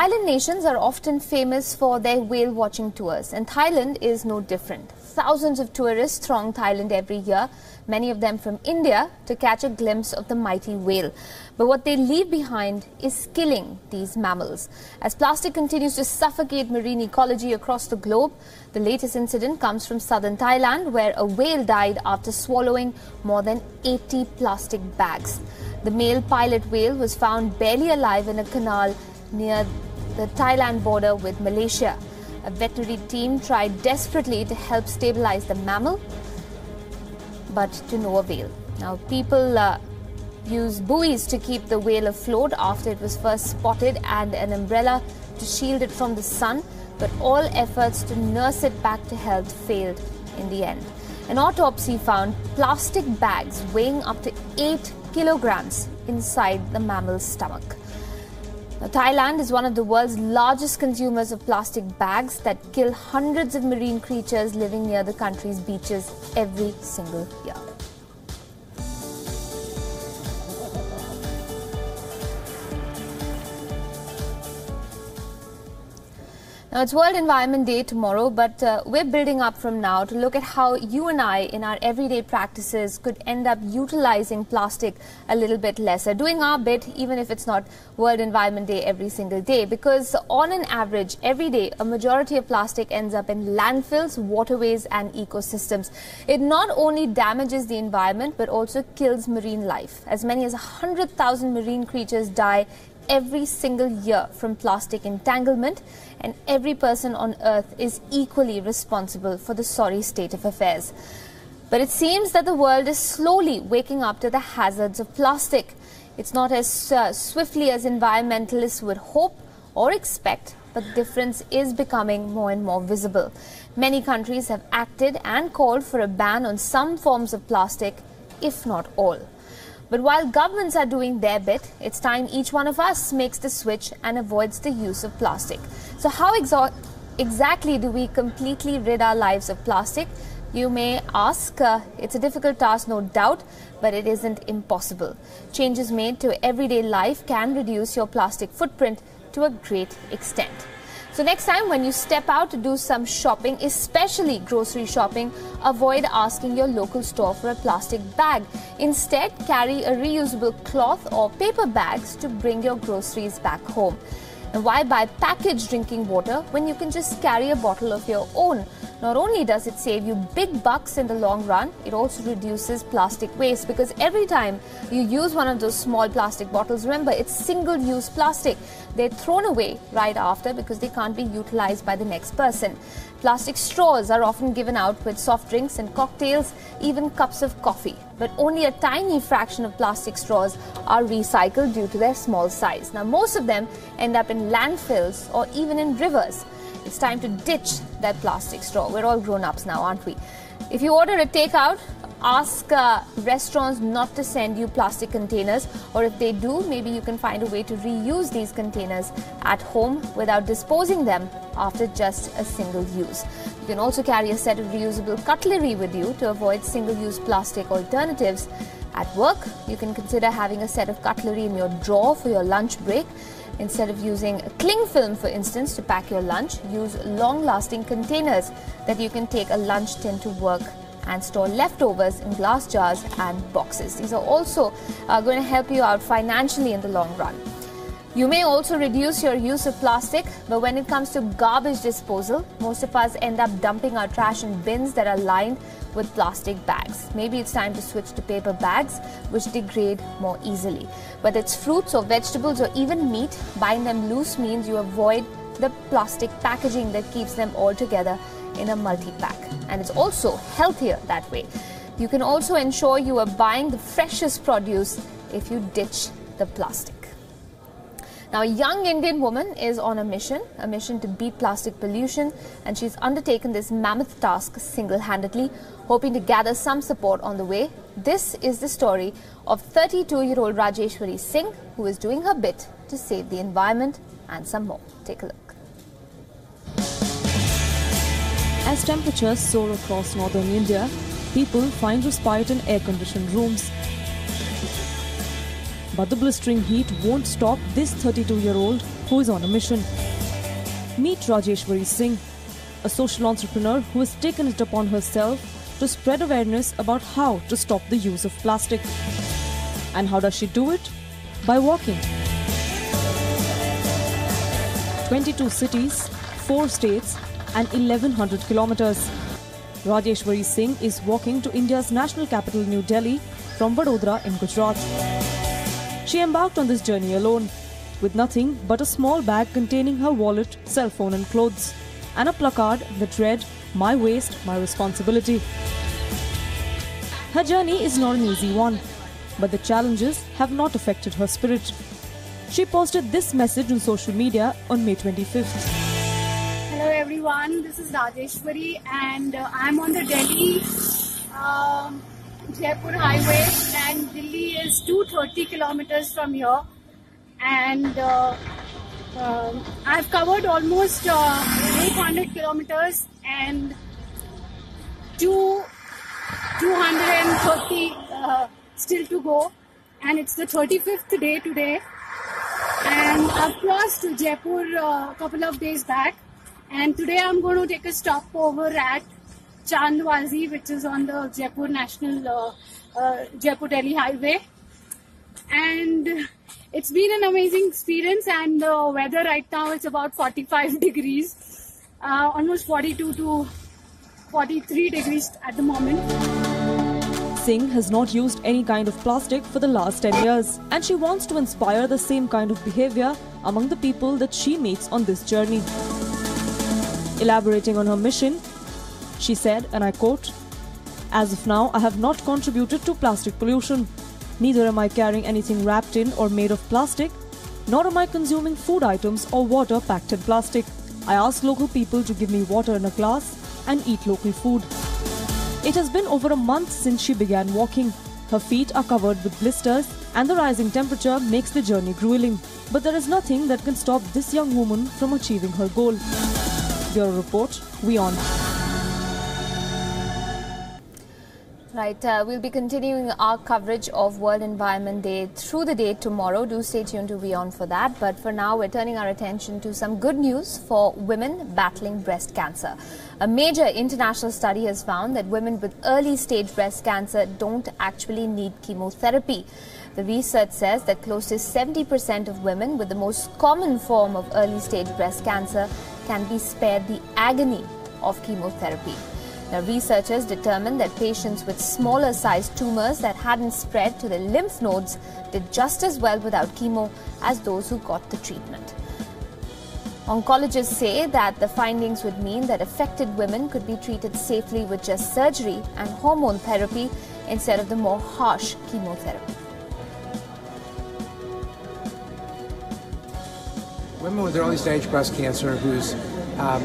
Island nations are often famous for their whale watching tours, and Thailand is no different. Thousands of tourists throng Thailand every year, many of them from India, to catch a glimpse of the mighty whale. But what they leave behind is killing these mammals. As plastic continues to suffocate marine ecology across the globe, the latest incident comes from southern Thailand, where a whale died after swallowing more than 80 plastic bags. The male pilot whale was found barely alive in a canal near the Thailand border with Malaysia. A veterinary team tried desperately to help stabilize the mammal, but to no avail. Now, people use buoys to keep the whale afloat after it was first spotted and an umbrella to shield it from the sun, but all efforts to nurse it back to health failed in the end. An autopsy found plastic bags weighing up to 8 kilograms inside the mammal's stomach. Now, Thailand is one of the world's largest consumers of plastic bags that kill hundreds of marine creatures living near the country's beaches every single year. Now, it's World Environment Day tomorrow, but we're building up from now to look at how you and I, in our everyday practices, could end up utilizing plastic a little bit lesser, doing our bit even if it's not World Environment Day every single day, because on an average, every day, a majority of plastic ends up in landfills, waterways and ecosystems. It not only damages the environment, but also kills marine life. As many as 100,000 marine creatures die every single year from plastic entanglement, and every person on earth is equally responsible for the sorry state of affairs. But it seems that the world is slowly waking up to the hazards of plastic. It's not as swiftly as environmentalists would hope or expect, but the difference is becoming more and more visible. Many countries have acted and called for a ban on some forms of plastic, if not all. But while governments are doing their bit, it's time each one of us makes the switch and avoids the use of plastic. So how exactly do we completely rid our lives of plastic? You may ask. It's a difficult task, no doubt, but it isn't impossible. Changes made to everyday life can reduce your plastic footprint to a great extent. So next time when you step out to do some shopping, especially grocery shopping, avoid asking your local store for a plastic bag. Instead, carry a reusable cloth or paper bags to bring your groceries back home. And why buy packaged drinking water when you can just carry a bottle of your own? Not only does it save you big bucks in the long run, it also reduces plastic waste, because every time you use one of those small plastic bottles, remember, it's single-use plastic. They're thrown away right after because they can't be utilized by the next person. Plastic straws are often given out with soft drinks and cocktails, even cups of coffee. But only a tiny fraction of plastic straws are recycled due to their small size. Now, most of them end up in landfills or even in rivers. It's time to ditch that plastic straw. We're all grown-ups now, aren't we? If you order a takeout, ask restaurants not to send you plastic containers, or if they do, maybe you can find a way to reuse these containers at home without disposing them after just a single use. You can also carry a set of reusable cutlery with you to avoid single-use plastic alternatives. At work, you can consider having a set of cutlery in your drawer for your lunch break. Instead of using cling film, for instance, to pack your lunch, use long-lasting containers that you can take a lunch tin to work and store leftovers in glass jars and boxes. These are also going to help you out financially in the long run. You may also reduce your use of plastic, but when it comes to garbage disposal, most of us end up dumping our trash in bins that are lined with plastic bags. Maybe it's time to switch to paper bags, which degrade more easily. Whether it's fruits or vegetables or even meat, buying them loose means you avoid the plastic packaging that keeps them all together in a multi-pack. And it's also healthier that way. You can also ensure you are buying the freshest produce if you ditch the plastic. Now, a young Indian woman is on a mission to beat plastic pollution, and she's undertaken this mammoth task single-handedly, hoping to gather some support on the way. This is the story of 32-year-old Rajeshwari Singh, who is doing her bit to save the environment and some more. Take a look. As temperatures soar across northern India, people find respite in air-conditioned rooms. But the blistering heat won't stop this 32-year-old who is on a mission. Meet Rajeshwari Singh, a social entrepreneur who has taken it upon herself to spread awareness about how to stop the use of plastic. And how does she do it? By walking. 22 cities, 4 states and 1100 kilometers. Rajeshwari Singh is walking to India's national capital New Delhi from Vadodara in Gujarat. She embarked on this journey alone, with nothing but a small bag containing her wallet, cell phone and clothes, and a placard that read, "My waste, my responsibility." Her journey is not an easy one, but the challenges have not affected her spirit. She posted this message on social media on May 25th. Hello everyone, this is Rajeshwari and I'm on the Delhi Jaipur highway, and Delhi is 230 kilometers from here, and I've covered almost 800 kilometers and 230 still to go, and it's the 35th day today, and I've crossed Jaipur a couple of days back, and today I'm going to take a stopover at Chandwazi, which is on the Jaipur National Jaipur Delhi highway, and it's been an amazing experience. And the weather right now is about 45 degrees, almost 42 to 43 degrees at the moment. Singh has not used any kind of plastic for the last 10 years, and she wants to inspire the same kind of behavior among the people that she meets on this journey. Elaborating on her mission, she said, and I quote, "As of now, I have not contributed to plastic pollution. Neither am I carrying anything wrapped in or made of plastic, nor am I consuming food items or water packed in plastic. I ask local people to give me water in a glass and eat local food." It has been over a month since she began walking. Her feet are covered with blisters and the rising temperature makes the journey grueling. But there is nothing that can stop this young woman from achieving her goal. Bureau Report, WION. Right, we'll be continuing our coverage of World Environment Day through the day tomorrow. Do stay tuned to WION for that. But for now, we're turning our attention to some good news for women battling breast cancer. A major international study has found that women with early stage breast cancer don't actually need chemotherapy. The research says that close to 70% of women with the most common form of early stage breast cancer can be spared the agony of chemotherapy. Now, researchers determined that patients with smaller sized tumours that hadn't spread to the lymph nodes did just as well without chemo as those who got the treatment. Oncologists say that the findings would mean that affected women could be treated safely with just surgery and hormone therapy instead of the more harsh chemotherapy. Women with early stage breast cancer whose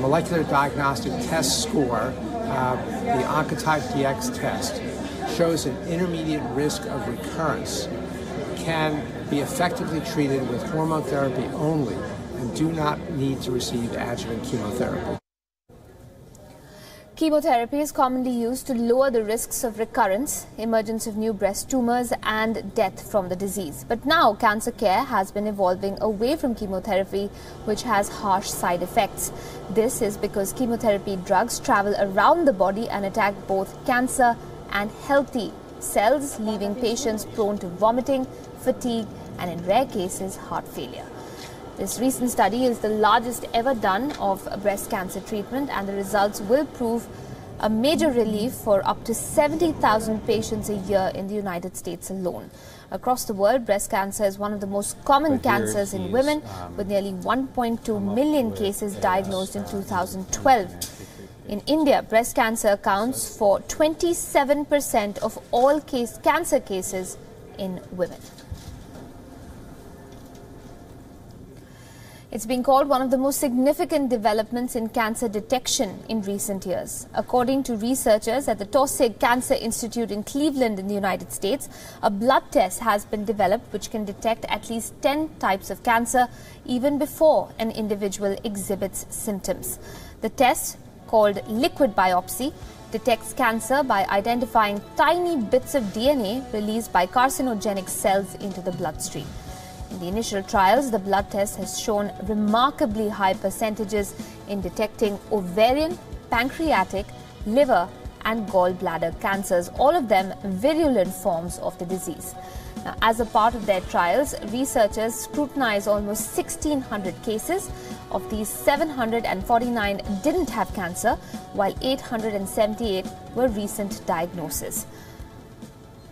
molecular diagnostic test score, the Oncotype DX test, shows an intermediate risk of recurrence, can be effectively treated with hormone therapy only and do not need to receive adjuvant chemotherapy. Chemotherapy is commonly used to lower the risks of recurrence, emergence of new breast tumours and death from the disease. But now cancer care has been evolving away from chemotherapy, which has harsh side effects. This is because chemotherapy drugs travel around the body and attack both cancer and healthy cells, leaving patients prone to vomiting, fatigue and in rare cases heart failure. This recent study is the largest ever done of breast cancer treatment, and the results will prove a major relief for up to 70,000 patients a year in the United States alone. Across the world, breast cancer is one of the most common cancers in women, with nearly 1.2 million cases diagnosed in 2012. In India, breast cancer accounts for 27% of all cancer cases in women. It's been called one of the most significant developments in cancer detection in recent years. According to researchers at the Taussig Cancer Institute in Cleveland in the United States, a blood test has been developed which can detect at least 10 types of cancer even before an individual exhibits symptoms. The test, called liquid biopsy, detects cancer by identifying tiny bits of DNA released by carcinogenic cells into the bloodstream. In the initial trials, the blood test has shown remarkably high percentages in detecting ovarian, pancreatic, liver and gallbladder cancers, all of them virulent forms of the disease. Now, as a part of their trials, researchers scrutinized almost 1,600 cases. Of these, 749 didn't have cancer, while 878 were recent diagnoses.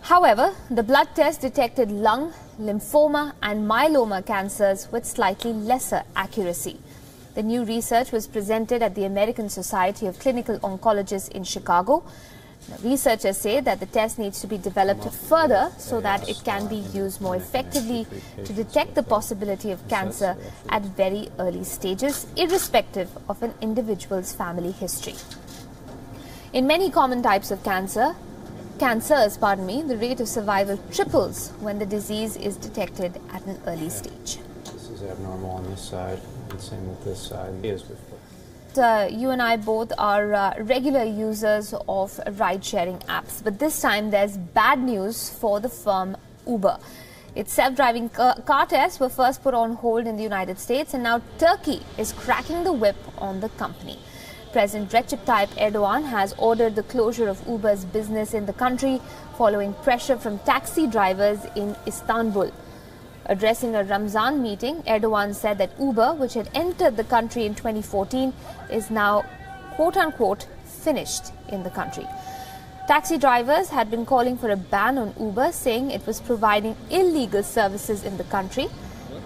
However, the blood test detected lung, lymphoma and myeloma cancers with slightly lesser accuracy. The new research was presented at the American Society of Clinical Oncologists in Chicago. Now, researchers say that the test needs to be developed further so that it can be used more effectively to detect the possibility of cancer at very early stages, irrespective of an individual's family history. In many common types of cancers, the rate of survival triples when the disease is detected at an early stage. This is abnormal on this side, and same with this side. You and I both are regular users of ride-sharing apps, but this time there's bad news for the firm Uber. Its self-driving car tests were first put on hold in the United States, and now Turkey is cracking the whip on the company. President Recep Tayyip Erdogan has ordered the closure of Uber's business in the country following pressure from taxi drivers in Istanbul. Addressing a Ramzan meeting, Erdogan said that Uber, which had entered the country in 2014, is now quote-unquote finished in the country. Taxi drivers had been calling for a ban on Uber, saying it was providing illegal services in the country.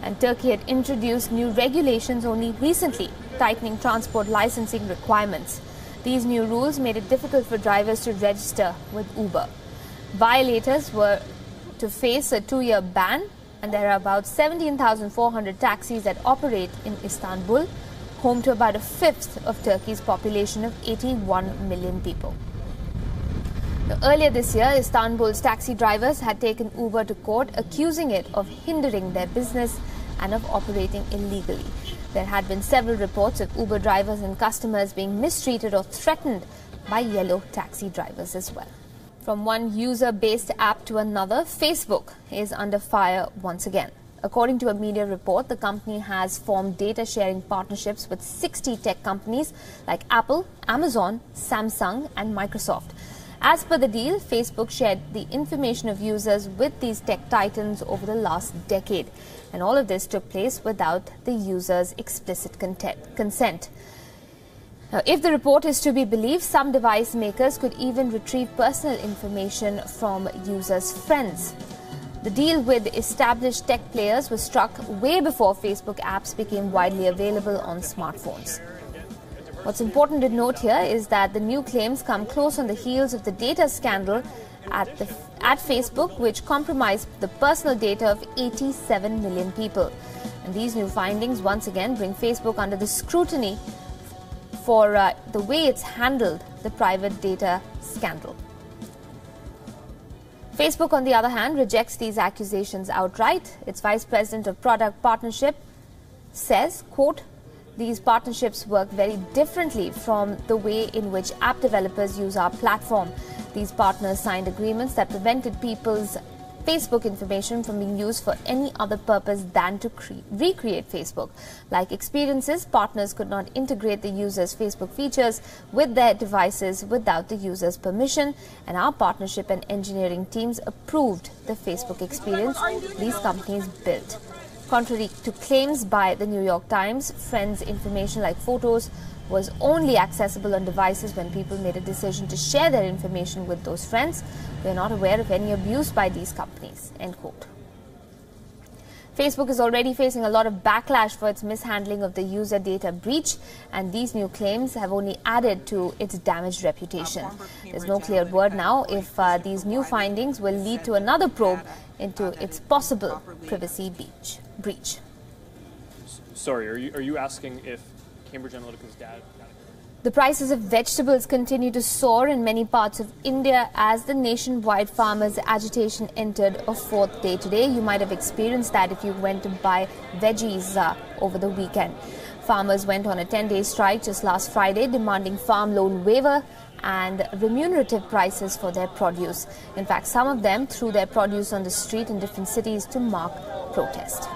And Turkey had introduced new regulations only recently, tightening transport licensing requirements. These new rules made it difficult for drivers to register with Uber. Violators were to face a 2-year ban, and there are about 17,400 taxis that operate in Istanbul, home to about a fifth of Turkey's population of 81 million people. Now, earlier this year, Istanbul's taxi drivers had taken Uber to court, accusing it of hindering their business and of operating illegally. There had been several reports of Uber drivers and customers being mistreated or threatened by yellow taxi drivers as well. From one user-based app to another, Facebook is under fire once again. According to a media report, the company has formed data-sharing partnerships with 60 tech companies like Apple, Amazon, Samsung and Microsoft. As per the deal, Facebook shared the information of users with these tech titans over the last decade. And all of this took place without the user's explicit consent. Now, if the report is to be believed, some device makers could even retrieve personal information from users' friends. The deal with established tech players was struck way before Facebook apps became widely available on smartphones. What's important to note here is that the new claims come close on the heels of the data scandal at Facebook, which compromised the personal data of 87 million people. And these new findings once again bring Facebook under the scrutiny for the way it's handled the private data scandal. Facebook, on the other hand, rejects these accusations outright. Its Vice President of Product Partnership says, quote, "These partnerships work very differently from the way in which app developers use our platform. These partners signed agreements that prevented people's Facebook information from being used for any other purpose than to recreate Facebook. Like experiences, partners could not integrate the user's Facebook features with their devices without the user's permission, and our partnership and engineering teams approved the Facebook experience these companies built." Contrary to claims by the New York Times, friends' information like photos was only accessible on devices when people made a decision to share their information with those friends. We are not aware of any abuse by these companies, end quote. Facebook is already facing a lot of backlash for its mishandling of the user data breach, and these new claims have only added to its damaged reputation. There's no clear word now if these new findings will lead to another probe into its possible privacy breach. Sorry, are you asking if Cambridge Analytica's data? The prices of vegetables continue to soar in many parts of India as the nationwide farmers' agitation entered a fourth day today. You might have experienced that if you went to buy veggies over the weekend. Farmers went on a 10-day strike just last Friday, demanding farm loan waiver and remunerative prices for their produce. In fact, some of them threw their produce on the street in different cities to mark protest.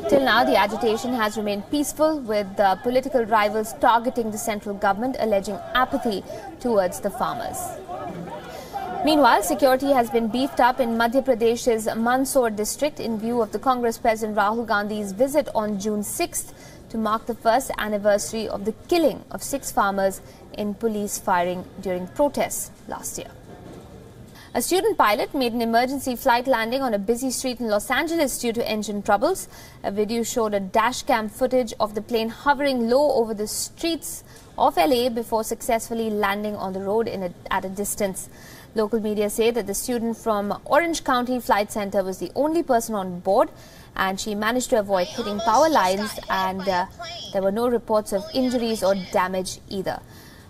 Till now, the agitation has remained peaceful, with political rivals targeting the central government, alleging apathy towards the farmers. Meanwhile, security has been beefed up in Madhya Pradesh's Mandsaur district in view of the Congress President Rahul Gandhi's visit on June 6th to mark the first anniversary of the killing of 6 farmers in police firing during protests last year. A student pilot made an emergency flight landing on a busy street in Los Angeles due to engine troubles. A video showed a dashcam footage of the plane hovering low over the streets of LA before successfully landing on the road at a distance. Local media say that the student from Orange County Flight Center was the only person on board, and she managed to avoid hitting power lines, and there were no reports of injuries or damage either.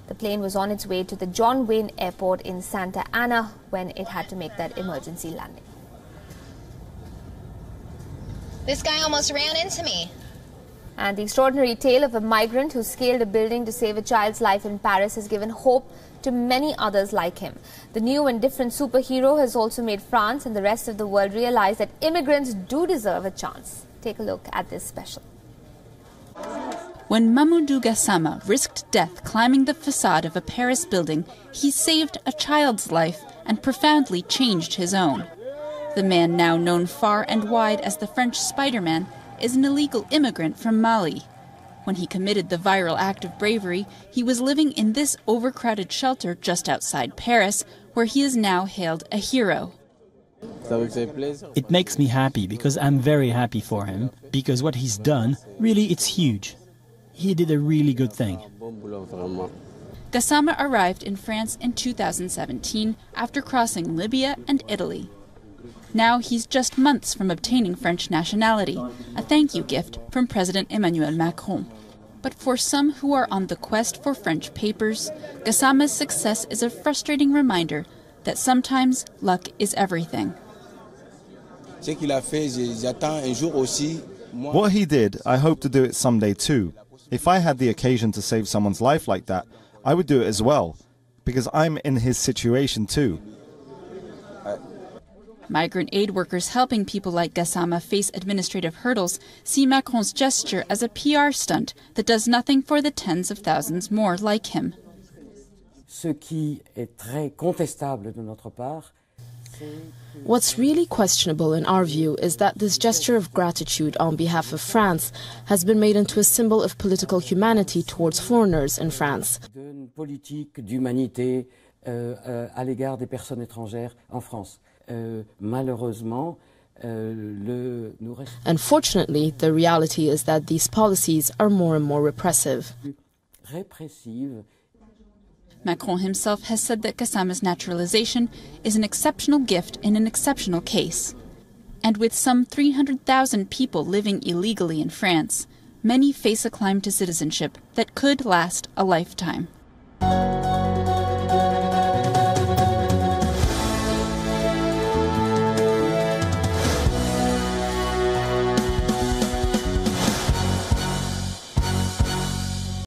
The plane was on its way to the John Wayne Airport in Santa Ana when it had to make that emergency landing. This guy almost ran into me. And the extraordinary tale of a migrant who scaled a building to save a child's life in Paris has given hope to many others like him. The new and different superhero has also made France and the rest of the world realize that immigrants do deserve a chance. Take a look at this special. When Mamoudou Gassama risked death climbing the facade of a Paris building, he saved a child's life and profoundly changed his own. The man, now known far and wide as the French Spiderman, is an illegal immigrant from Mali. When he committed the viral act of bravery, he was living in this overcrowded shelter just outside Paris, where he is now hailed a hero. It makes me happy because I'm very happy for him, because what he's done, really, it's huge. He did a really good thing. Gassama arrived in France in 2017 after crossing Libya and Italy. Now he's just months from obtaining French nationality, a thank you gift from President Emmanuel Macron. But for some who are on the quest for French papers, Gassama's success is a frustrating reminder that sometimes luck is everything. What he did, I hope to do it someday too. If I had the occasion to save someone's life like that, I would do it as well, because I'm in his situation too. Migrant aid workers helping people like Gassama face administrative hurdles see Macron's gesture as a PR stunt that does nothing for the tens of thousands more like him. What's really questionable in our view is that this gesture of gratitude on behalf of France has been made into a symbol of political humanity towards foreigners in France. Unfortunately, the reality is that these policies are more and more repressive. Macron himself has said that Gassama's naturalization is an exceptional gift in an exceptional case. And with some 300,000 people living illegally in France, many face a climb to citizenship that could last a lifetime.